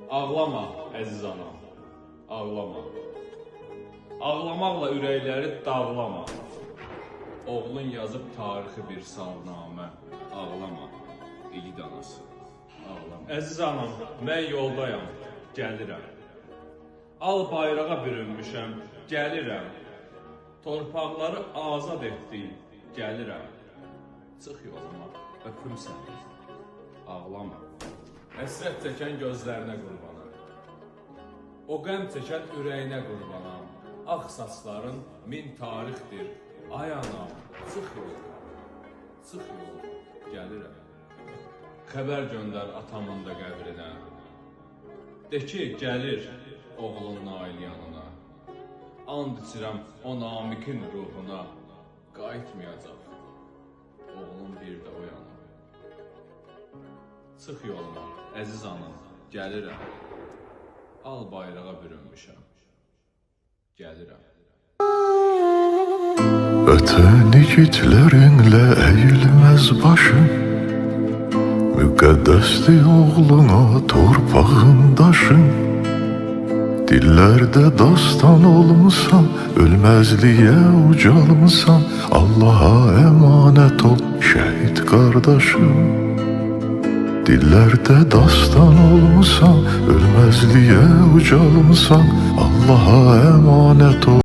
Ağlama əziz anam, ağlama. Ağlamaqla ürəkləri dağlama. Oğlun yazıb tarixi bir salnamə. Ağlama, igid anası, ağlama. Əziz anam, mən yoldayam, gəlirəm. Al bayrağa bürünmüşəm, gəlirəm. Torpaqları azad etdik, gəlirəm. Çıx yoluma, öpüm səni, ağlama. Həsrət çəkən gözlərinə qurbanam. O qəm çəkən ürəyinə qurbanam. Ağ saçların min tarixdir. Ay anam, çıx yoluma, çıx yoluma, gəlirəm. Xəbər göndər atamın da qəbrinə. De ki, gəlir oğlun Nail yanına. And içirəm o namikin ruhuna. Qayıtmayacaq oğlum bir də o yana. Çıx yoluma, əziz anam, gəlirəm. Al bayrağa bürünmüşəm, gəlirəm. Vətən igidlərinlə əyilməz başın, müqəddəsdir oğluna torpağın daşın. Dillərdə dastan olmusan, ölməzliyə ucalmısan. Allaha əmanət ol şəhid qardaşım. Dillərdə dastan olmusan, ölməzliyə ucalmısan. Allaha əmanət ol.